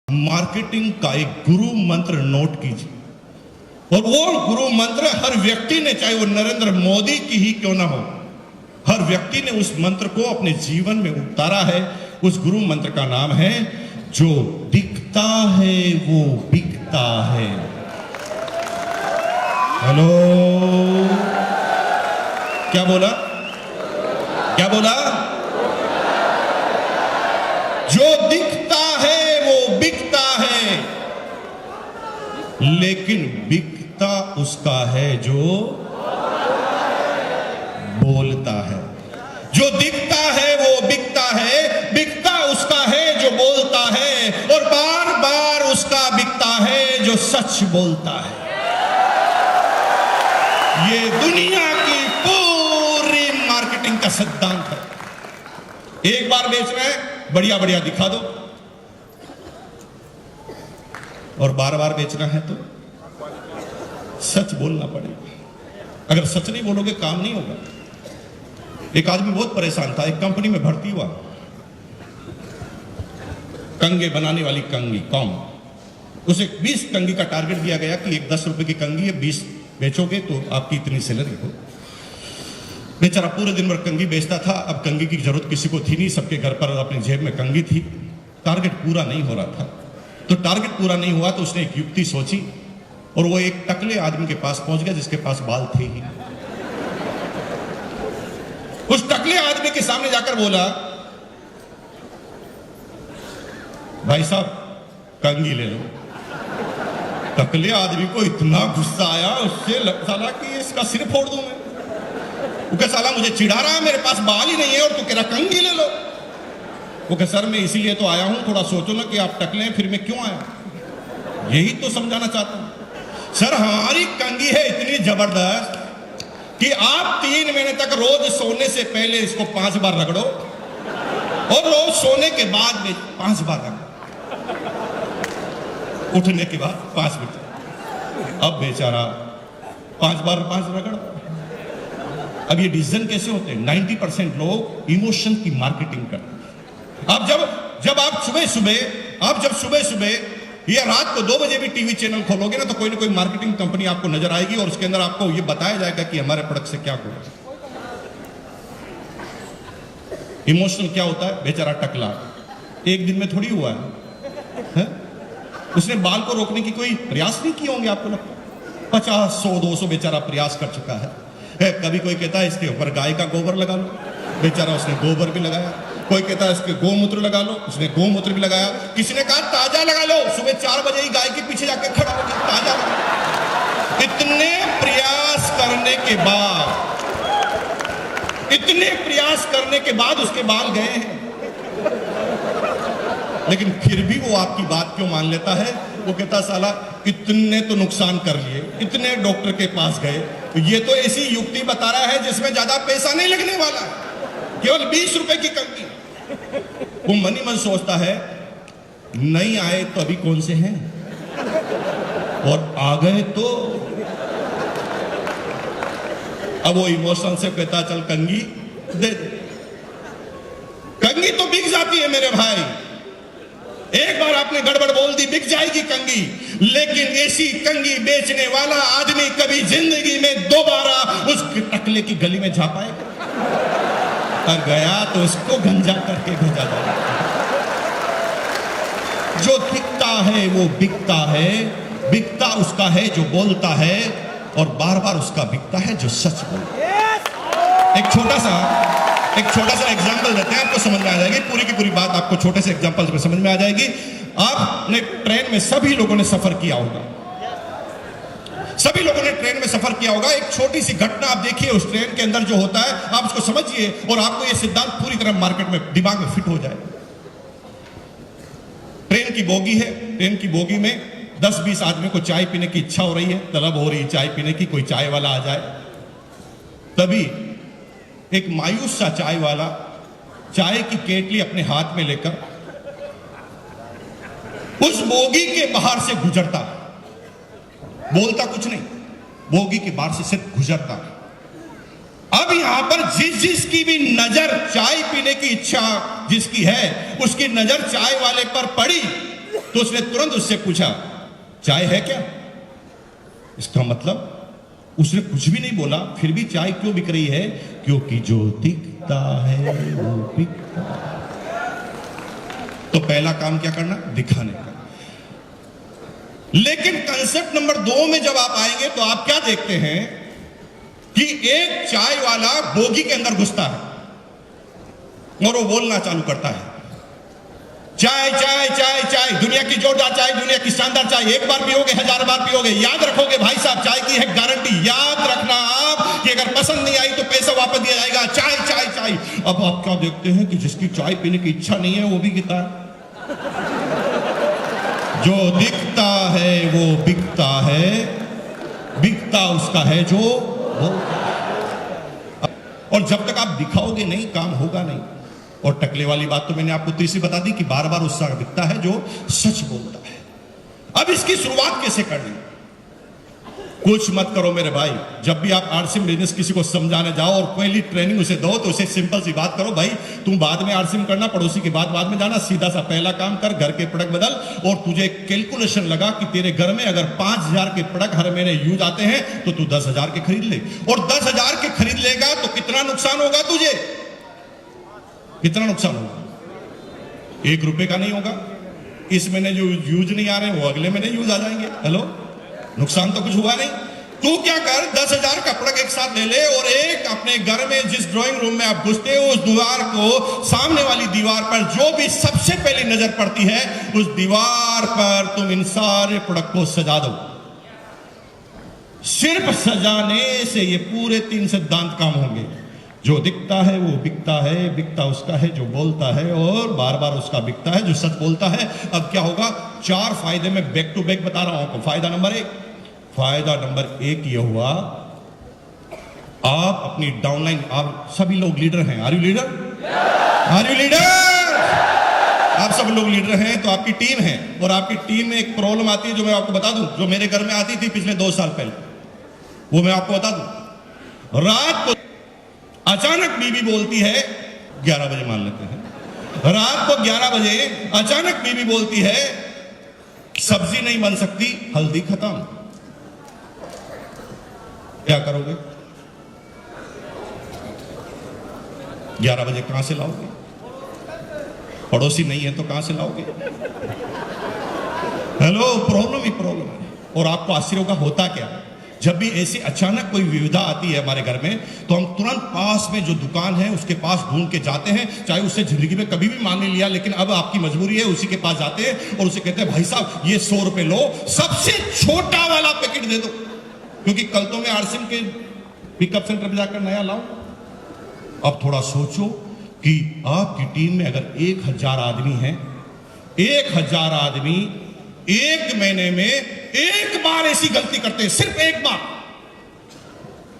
Marketing का एक गुरु मंत्र नोट कीजिए, और वो गुरु मंत्र हर व्यक्ति ने, चाहे वो नरेंद्र मोदी की ही क्यों ना हो, हर व्यक्ति ने उस मंत्र को अपने जीवन में उतारा है। उस गुरु मंत्र का नाम है, जो दिखता है वो बिकता है। हेलो, क्या बोला? क्या बोला? जो दिखता है वो बिकता है, लेकिन बिकता उसका है जो बोलता है। जो दिखता है वो बिकता है, बिकता उसका है जो बोलता है, और बार बार उसका बिकता है जो सच बोलता है। ये दुनिया की पूरी मार्केटिंग का सिद्धांत है। एक बार बेच रहे हैं, बढ़िया बढ़िया दिखा दो, और बार बार बेचना है तो सच बोलना पड़ेगा। अगर सच नहीं बोलोगे काम नहीं होगा। एक आदमी बहुत परेशान था, एक कंपनी में भर्ती हुआ, कंगे बनाने वाली कंगी कॉम। उसे 20 कंगी का टारगेट दिया गया कि एक 10 रुपए की कंगी है, 20 बेचोगे तो आपकी इतनी सैलरी हो। बेचारा पूरे दिन भर कंगी बेचता था। अब कंगी की जरूरत किसी को थी नहीं, सबके घर पर अपनी जेब में कंगी थी। टारगेट पूरा नहीं हो रहा था, तो टारगेट पूरा नहीं हुआ तो उसने एक युक्ति सोची, और वो एक टकले आदमी के पास पहुंच गया जिसके पास बाल थे ही। उस टकले आदमी के सामने जाकर बोला, भाई साहब कंगी ले लो। टकले आदमी को इतना गुस्सा आया, उससे साला कि इसका सिर फोड़ दूं मैं। वो कह, साला मुझे चिढ़ा रहा है, मेरे पास बाल ही नहीं है और तू कह रहा कंगी ले लो। वो कह, सर मैं इसीलिए तो आया हूं, थोड़ा सोचो ना कि आप टकले हैं, फिर मैं क्यों आया, यही तो समझाना चाहता हूं। सर हमारी कंगी है इतनी जबरदस्त कि आप 3 महीने तक रोज सोने से पहले इसको 5 बार रगड़ो, और रोज सोने के बाद में 5 बार रगड़ो, उठने के बाद 5 बजे। अब बेचारा 5 बार 5 रगड़। अब ये डिसीजन कैसे होते हैं? 90% लोग इमोशन की मार्केटिंग करते हैं। अब जब आप सुबह सुबह या रात को 2 बजे भी टीवी चैनल खोलोगे ना, तो कोई ना कोई मार्केटिंग कंपनी आपको नजर आएगी, और उसके अंदर आपको ये बताया जाएगा कि हमारे प्रोडक्ट से क्या होगा। इमोशनल क्या होता है? बेचारा टकला एक दिन में थोड़ी हुआ है? उसने बाल को रोकने की कोई प्रयास नहीं किए होंगे, आपको लगता है? 50, 100, 200 बेचारा प्रयास कर चुका है। कभी कोई कहता है इसके ऊपर गाय का गोबर लगा लो, बेचारा उसने गोबर भी लगाया। कोई कहता है इसके गोमूत्र लगा लो, उसने गोमूत्र भी लगाया। किसी ने कहा ताजा लगा लो, सुबह 4 बजे ही गाय के पीछे जाके खड़ा हो गया, ताजा लगा। इतने प्रयास करने के बाद उसके बाल गए हैं, लेकिन फिर भी वो आपकी बात क्यों मान लेता है? वो कहता साला इतने तो नुकसान कर लिए, इतने डॉक्टर के पास गए, तो ये तो ऐसी युक्ति बता रहा है जिसमें ज्यादा पैसा नहीं लगने वाला, केवल 20 रुपए की कंगी। वो मन ही मन सोचता है, नहीं आए तो अभी कौन से हैं, और आ गए तो। अब वो इमोशन से कहता चल कंगी दे। कंगी तो बिक जाती है मेरे भाई, एक बार आपने गड़बड़ बोल दी बिक जाएगी कंगी, लेकिन ऐसी कंगी बेचने वाला आदमी कभी जिंदगी में दोबारा उस टकले की गली में जा पाएगा? और गया तो उसको गंजा करके भेजा जाएगा। जो दिखता है वो बिकता है, बिकता उसका है जो बोलता है, और बार बार उसका बिकता है जो सच बोलता है। एक छोटा सा एग्जांपल देते हैं, आपको समझ में आ जाएगी पूरी की पूरी बात। आपको छोटे से एग्जांपल में समझ में आ जाएगी। आपने ट्रेन में सभी लोगों ने सफर किया होगा, सभी लोगों ने ट्रेन में सफर किया होगा। एक छोटी सी घटना आप देखिए उस ट्रेन के अंदर जो होता है, आप उसको समझिए, और आपको यह सिद्धांत पूरी तरह मार्केट में दिमाग में फिट हो जाए। ट्रेन की बोगी है, ट्रेन की बोगी में 10-20 आदमी को चाय पीने की इच्छा हो रही है, तलब हो रही है चाय पीने की, कोई चाय वाला आ जाए। तभी एक मायूस सा चाय वाला चाय की केटली अपने हाथ में लेकर उस बोगी के बाहर से गुजरता, बोलता कुछ नहीं, बोगी के बाहर से सिर्फ गुजरता। अब यहां पर जिसकी भी नजर चाय पीने की इच्छा जिसकी है, उसकी नजर चाय वाले पर पड़ी, तो उसने तुरंत उससे पूछा, चाय है क्या? इसका मतलब उसने कुछ भी नहीं बोला, फिर भी चाय क्यों बिक रही है? क्योंकि जो दिखता है वो बिकता है। तो पहला काम क्या करना? दिखाने का। लेकिन कंसेप्ट नंबर 2 में जब आप आएंगे तो आप क्या देखते हैं कि एक चाय वाला बोगी के अंदर घुसता है और वो बोलना चालू करता है, चाय चाय चाय चाय, दुनिया की जोरदार चाय, दुनिया की शानदार चाय, एक बार पियोगे 1000 बार पियोगे। याद रखोगे भाई साहब, चाय की है गारंटी। याद रखना आप कि अगर पसंद नहीं आई तो पैसा वापस दिया जाएगा। चाय चाय चाय। अब आप क्या देखते हैं कि जिसकी चाय पीने की इच्छा नहीं है वो भी पीता है। जो दिखता है वो बिकता है, बिकता उसका है जो बोलता है। और जब तक आप दिखाओगे नहीं, काम होगा नहीं। और टकले वाली बात तो मैंने आपको तीसरी बता दी कि बार बार उसका दिखता है जो सच बोलता है। अब इसकी शुरुआत कैसे करनी? कुछ मत करो मेरे भाई। जब भी आप आरसीएम बिजनेस किसी को समझाने जाओ और पहली ट्रेनिंग उसे दो तो उसे सिंपल सी बात करो, भाई तुम बाद में आरसीएम करना, पड़ोसी की बात बाद में जाना, सीधा सा पहला काम कर, घर के प्रोडक्ट बदल। और तुझे कैलकुलेशन लगा कि तेरे घर में अगर 5000 के प्रोडक्ट हर महीने यूज आते हैं तो तू 10,000 के खरीद ले। और 10,000 के खरीद लेगा तो कितना नुकसान होगा तुझे? कितना नुकसान होगा? 1 रुपए का नहीं होगा। इस महीने जो यूज नहीं आ रहे वो अगले महीने यूज आ जाएंगे। हेलो, नुकसान तो कुछ हुआ नहीं। तू क्या कर, 10,000 का प्रोडक्ट एक साथ ले ले और एक अपने घर में जिस ड्राइंग रूम में आप घुसते हो उस दीवार को, सामने वाली दीवार पर जो भी सबसे पहली नजर पड़ती है उस दीवार पर तुम इन सारे प्रोडक्ट को सजा दो। सिर्फ सजाने से ये पूरे 3 सिद्धांत काम होंगे। जो दिखता है वो बिकता है, बिकता उसका है जो बोलता है, और बार बार उसका बिकता है जो सच बोलता है। अब क्या होगा? 4 फायदे में बैक टू बैक बता रहा हूं आपको। फायदा नंबर 1 यह हुआ, आप अपनी डाउनलाइन, आप सभी लोग लीडर हैं। Are you leader? Are you leader? आप सब लोग लीडर हैं तो आपकी टीम है, और आपकी टीम में एक प्रॉब्लम आती है जो मैं आपको बता दूं, जो मेरे घर में आती थी पिछले 2 साल पहले, वो मैं आपको बता दूं। रात को अचानक बीवी बोलती है, 11 बजे मान लेते हैं, रात को 11 बजे अचानक बीवी बोलती है सब्जी नहीं बन सकती, हल्दी खत्म। क्या करोगे? 11 बजे कहां से लाओगे? पड़ोसी नहीं है तो कहां से लाओगे? हेलो, प्रॉब्लम ही प्रॉब्लम है। और आपको आश्चर्य होगा होता क्या? जब भी ऐसी अचानक कोई विविधा आती है हमारे घर में तो हम तुरंत पास में जो दुकान है उसके पास ढूंढ के जाते हैं, चाहे उससे जिंदगी में कभी भी मान नहीं लिया, लेकिन अब आपकी मजबूरी है, उसी के पास जाते हैं और उसे कहते हैं भाई साहब ये 100 रुपए लो, सबसे छोटा वाला पैकेट दे दो, क्योंकि कल तो मैं आरसीएम के पिकअप सेंटर पर जाकर नया लाऊं। अब थोड़ा सोचो कि आपकी टीम में अगर 1000 आदमी है, 1000 आदमी एक महीने में एक बार ऐसी गलती करते हैं, सिर्फ एक बार,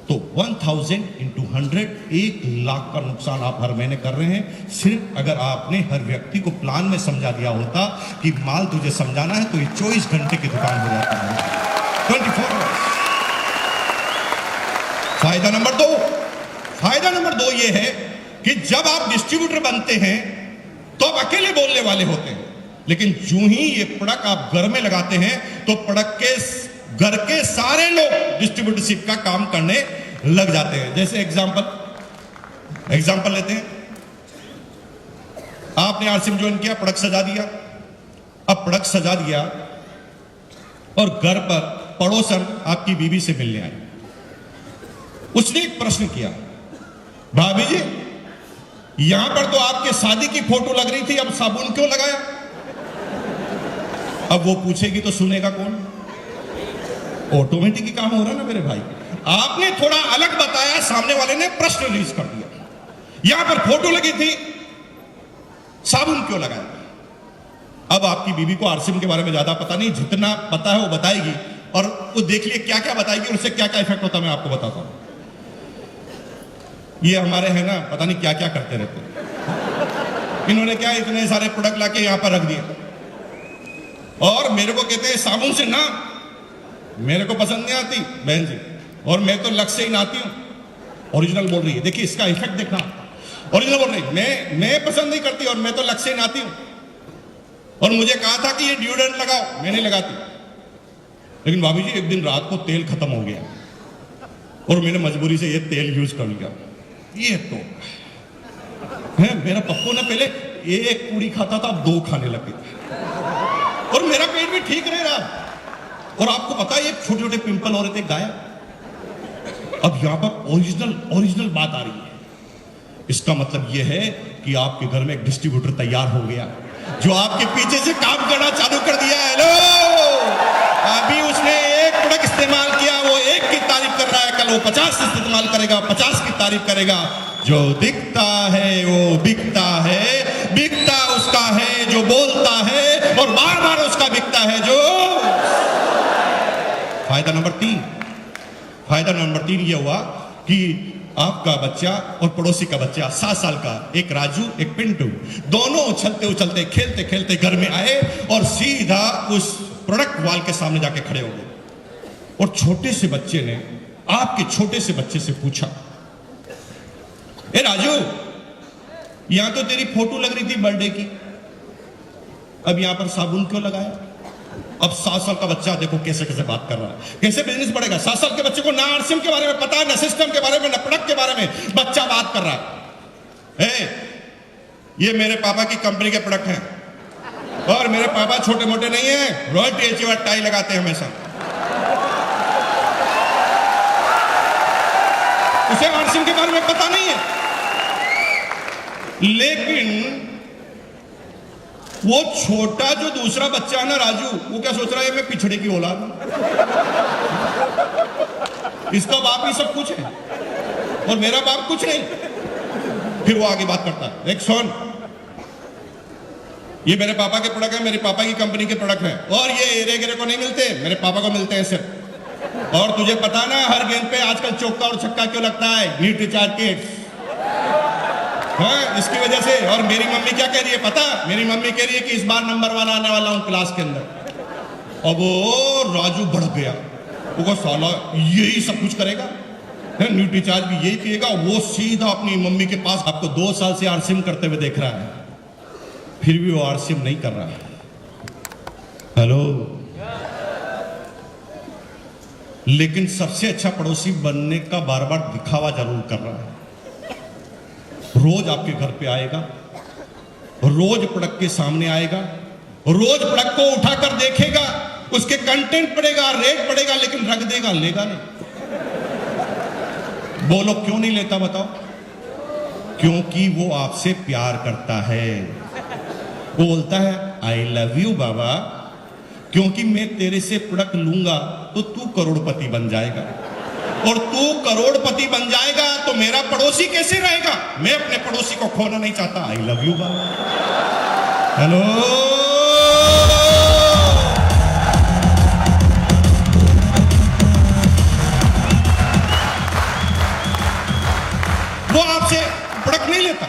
तो 1000 into 100, 1 लाख का नुकसान आप हर महीने कर रहे हैं। सिर्फ अगर आपने हर व्यक्ति को प्लान में समझा दिया होता कि माल तुझे समझाना है तो ये 24 घंटे की दुकान हो जाता है, 24 आवर्स। फायदा नंबर 2 ये है कि जब आप डिस्ट्रीब्यूटर बनते हैं तो आप अकेले बोलने वाले होते हैं, लेकिन जो ही ये प्रोडक्ट आप घर में लगाते हैं तो प्रोडक्ट के घर के सारे लोग डिस्ट्रीब्यूटरशिप का काम करने लग जाते हैं। जैसे एग्जांपल लेते हैं, आपने आरसीएम ज्वाइन किया, प्रोडक्ट सजा दिया। अब प्रोडक्ट सजा दिया और घर पर पड़ोसन आपकी बीवी से मिलने आई। उसने एक प्रश्न किया, भाभी जी यहां पर तो आपके शादी की फोटो लग रही थी, अब साबुन क्यों लगाया? अब वो पूछेगी तो सुनेगा कौन? ऑटोमेटिक ही काम हो रहा ना मेरे भाई। आपने थोड़ा अलग बताया, सामने वाले ने प्रश्न रिलीज कर दिया। यहां पर फोटो लगी थी, साबुन क्यों लगाया? अब आपकी बीवी को आरसीएम के बारे में ज्यादा पता नहीं, जितना पता है वो बताएगी, और वो देख लिए क्या क्या बताएगी और उससे क्या क्या इफेक्ट होता है मैं आपको बताता हूं। ये हमारे है ना, पता नहीं क्या क्या करते रहते हैं। इन्होंने क्या इतने सारे प्रोडक्ट लाके यहां पर रख दिए और मेरे को कहते हैं साबुन से ना, मेरे को पसंद नहीं आती बहन जी, और मैं तो लक्ष्य से ही नहाती हूं। ओरिजिनल बोल रही है, देखिए इसका इफेक्ट देखना। ओरिजिनल बोल रही है, मैं पसंद नहीं करती और मैं तो लक्ष्य से ही नहाती हूं। और मुझे कहा था कि ये डिओड्रेंट लगाओ, मैं नहीं लगाती। लेकिन भाभी जी एक दिन रात को तेल खत्म हो गया और मैंने मजबूरी से ये तेल यूज कर लिया। ये तो है, मेरा पप्पू ना पहले एक पूरी खाता था, अब 2 खाने लगे और मेरा पेट भी ठीक रह रहा। और आपको पता है ये छोटे छोटे पिंपल हो रहे थे, गायब। अब यहां पर ओरिजिनल बात आ रही है। इसका मतलब यह है कि आपके घर में एक डिस्ट्रीब्यूटर तैयार हो गया जो आपके पीछे से काम करना चालू कर दिया है। हेलो, अभी उसने एक प्रोडक्ट इस्तेमाल किया, वो 1 की तारीफ कर रहा है, कल वो 50 इस्तेमाल करेगा, 50 की तारीफ करेगा। जो दिखता है वो बिकता है, बिकता उसका है जो बोलता है, और बार बार उसका बिकता है जो। फायदा नंबर 3 ये हुआ कि आपका बच्चा और पड़ोसी का बच्चा 7 साल का, एक राजू एक पिंटू, दोनों उछलते उछलते खेलते खेलते घर में आए और सीधा उस प्रोडक्ट वॉल के सामने जाके खड़े हो गए। और छोटे से बच्चे ने आपके छोटे से बच्चे से पूछा, ए राजू, यहां तो तेरी फोटो लग रही थी बर्थडे की, अब यहां पर साबुन क्यों लगाया? अब 7 साल का बच्चा देखो कैसे कैसे बात कर रहा है, कैसे बिजनेस बढ़ेगा। 7 साल के बच्चे को ना आरसीएम के बारे में पता है, ना सिस्टम के बारे में, ना प्रोडक्ट के बारे में, बच्चा बात कर रहा है। ये मेरे पापा की कंपनी के प्रोडक्ट हैं और मेरे पापा छोटे मोटे नहीं है, रॉयल्टी अचीवर टाई लगाते हैं हमेशा। उसे आरसीएम के बारे में पता नहीं है, लेकिन वो छोटा जो दूसरा बच्चा है ना राजू, वो क्या सोच रहा है, मैं पिछड़े की औलाद हूं, इसका बाप ही सब कुछ है और मेरा बाप कुछ नहीं। फिर वो आगे बात करता है, एक सुन, ये मेरे पापा के प्रोडक्ट है, मेरे पापा की कंपनी के प्रोडक्ट है, और ये एरे गिरे को नहीं मिलते, मेरे पापा को मिलते हैं सिर्फ। और तुझे पता ना हर गेंद पे आजकल चौका और छक्का क्यों लगता है? नीट रिचार्ज किट्स, हाँ, इसकी वजह से। और मेरी मम्मी क्या कह रही है पता? मेरी मम्मी कह रही है कि इस बार नंबर 1 आने वाला हूं क्लास के अंदर। अब वो राजू भड़क गया, वो साला यही सब कुछ करेगा, न्यूट रिचार्ज भी यही पिएगा। वो सीधा अपनी मम्मी के पास, आपको 2 साल से आरसीएम करते हुए देख रहा है, फिर भी वो आरसीएम नहीं कर रहा है। हेलो, लेकिन सबसे अच्छा पड़ोसी बनने का बार बार दिखावा जरूर कर रहा है। रोज आपके घर पे आएगा, रोज प्रोडक्ट के सामने आएगा, रोज प्रोडक्ट को उठाकर देखेगा, उसके कंटेंट पड़ेगा, रेट पड़ेगा, लेकिन रख देगा, लेगा नहीं। बोलो क्यों नहीं लेता बताओ? क्योंकि वो आपसे प्यार करता है। वो बोलता है आई लव यू बाबा, क्योंकि मैं तेरे से प्रोडक्ट लूंगा तो तू करोड़पति बन जाएगा, और तू करोड़पति बन जाएगा तो मेरा पड़ोसी कैसे रहेगा? मैं अपने पड़ोसी को खोना नहीं चाहता। I love you Baba. Hello, वो आपसे प्रोडक्ट नहीं लेता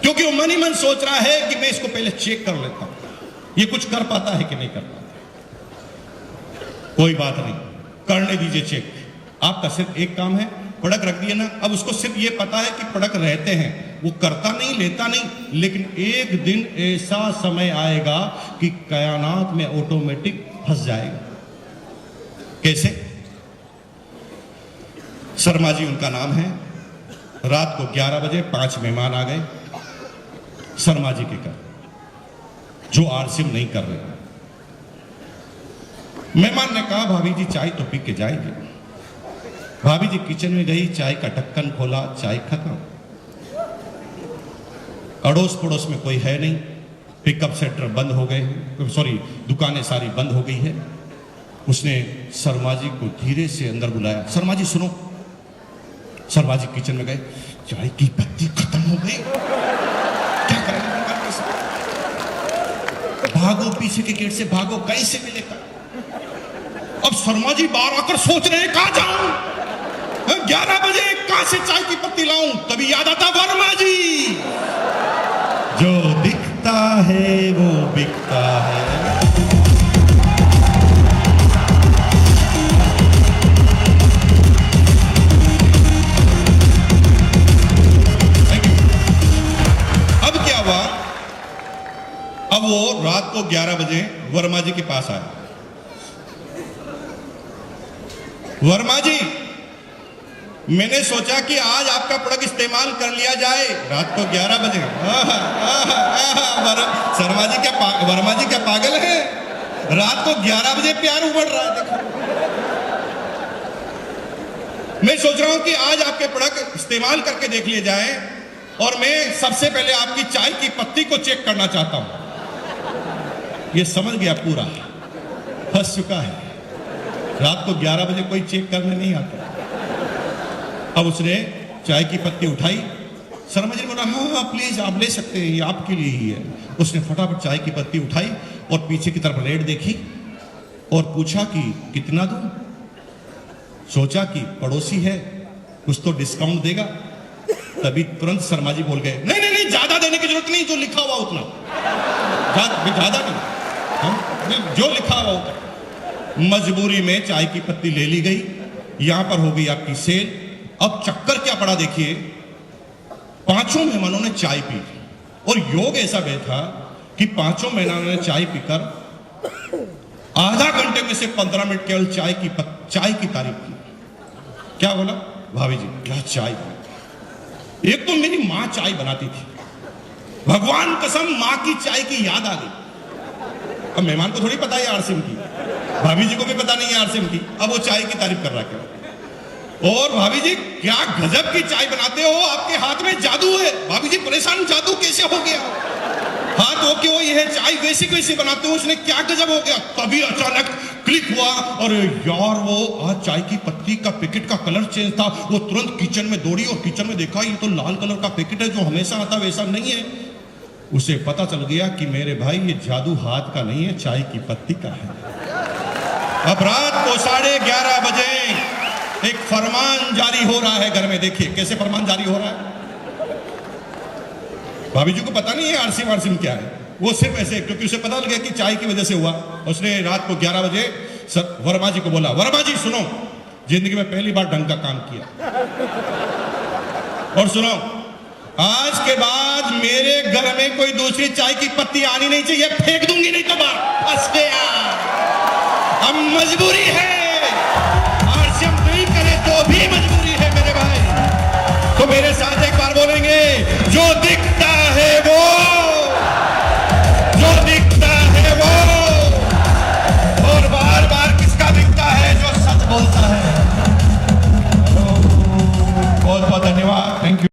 क्योंकि वो मन ही मन सोच रहा है कि मैं इसको पहले चेक कर लेता हूं, ये कुछ कर पाता है कि नहीं कर पाता। कोई बात नहीं, करने दीजिए चेक। आपका सिर्फ एक काम है, प्रोडक्ट रख दिया ना, अब उसको सिर्फ ये पता है कि प्रोडक्ट रहते हैं, वो करता नहीं, लेता नहीं, लेकिन एक दिन ऐसा समय आएगा कि कायनात में ऑटोमेटिक फंस जाएगा। कैसे? शर्मा जी उनका नाम है। रात को 11 बजे 5 मेहमान आ गए शर्मा जी के घर, जो आरसीएम नहीं कर रहे। मेहमान ने कहा भाभी जी चाय तो पी के जाएंगे। भाभी जी किचन में गई, चाय का ढक्कन खोला, चाय खत्म। अड़ोस पड़ोस में कोई है नहीं, पिकअप सेंटर बंद हो गए, सॉरी दुकानें सारी बंद हो गई है। उसने शर्मा जी को धीरे से अंदर बुलाया, शर्मा जी सुनो। शर्मा जी किचन में गए, चाय की पत्ती खत्म हो गई, क्या करेंगे? भागो, पीछे के गेट से भागो, कैसे मिलेगा? अब शर्मा जी बाहर आकर सोच रहे हैं कहां जाऊं, 11 बजे कहां से चाय की पत्ती लाऊं? तभी याद आता वर्मा जी, जो दिखता है वो बिकता है। अब क्या हुआ? रात को 11 बजे वर्मा जी के पास आया। वर्मा जी, मैंने सोचा कि आज आपका प्रोडक्ट इस्तेमाल कर लिया जाए। रात को 11 बजे। वर्मा जी क्या पागल है? रात को 11 बजे प्यार उमड़ रहा है। देखो, मैं सोच रहा हूं कि आज आपके प्रोडक्ट इस्तेमाल करके देख लिए जाए, और मैं सबसे पहले आपकी चाय की पत्ती को चेक करना चाहता हूं। ये समझ गया, पूरा फंस चुका है। रात को 11 बजे कोई चेक करने नहीं आता। अब उसने चाय की पत्ती उठाई। शर्मा जी ने बोला, हाँ प्लीज आप ले सकते हैं, ये आपके लिए ही है। उसने फटाफट चाय की पत्ती उठाई और पीछे की तरफ रेट देखी और पूछा कि कितना दूं। सोचा कि पड़ोसी है, कुछ तो डिस्काउंट देगा। तभी तुरंत शर्मा जी बोल गए, नहीं नहीं नहीं, ज्यादा देने की जरूरत नहीं, जो लिखा हुआ उतना, ज्यादा नहीं, जो लिखा हुआ उतना। मजबूरी में चाय की पत्ती ले ली गई। यहां पर हो गई आपकी सेल। अब चक्कर क्या पड़ा देखिए, पांचों मेहमानों ने चाय पी और योग ऐसा बैठा कि पांचों मेहमानों ने चाय पीकर आधा घंटे में से 15 मिनट केवल चाय की तारीफ की। क्या बोला, भाभी जी क्या चाय। एक तो मेरी मां चाय बनाती थी, भगवान कसम मां की चाय की याद आ गई। अब मेहमान को थोड़ी पता है आरसीएम की, भाभी जी को भी पता नहीं है आरसीएम की। अब वो चाय की तारीफ कर रहा है। और भाभी जी क्या गजब की चाय बनाते हो, आपके हाथ में जादू है। भाभी जी परेशान, जादू कैसे हो गया? हाथ हो के वो ये चाय वैसी कैसे बनाते हो, उसने क्या गजब हो गया? तभी अचानक क्लिक हुआ, और यार वो आज चाय की पत्ती का पैकेट का कलर चेंज था। वो तुरंत किचन में दौड़ी और किचन में देखा, ये तो लाल कलर का पैकेट है, जो हमेशा आता वैसा नहीं है। उसे पता चल गया कि मेरे भाई ये जादू हाथ का नहीं है, चाय की पत्ती का है। अब रात को 11:30 बजे एक फरमान जारी हो रहा है घर में। देखिए कैसे फरमान जारी हो रहा है। भाभी जी को पता नहीं है आरसीएम क्या है, वो सिर्फ ऐसे, क्योंकि उसे पता लग गया कि चाय की वजह से हुआ। उसने रात को 11 बजे वर्मा जी को बोला, वर्मा जी सुनो, जिंदगी में पहली बार ढंग का काम किया, और सुनो, आज के बाद मेरे घर में कोई दूसरी चाय की पत्ती आनी नहीं चाहिए, फेंक दूंगी नहीं तो बाहर। फंस गया। अब मजबूरी है, आरसीएम नहीं करे तो भी मजबूरी है मेरे भाई। तो मेरे साथ एक बार बोलेंगे,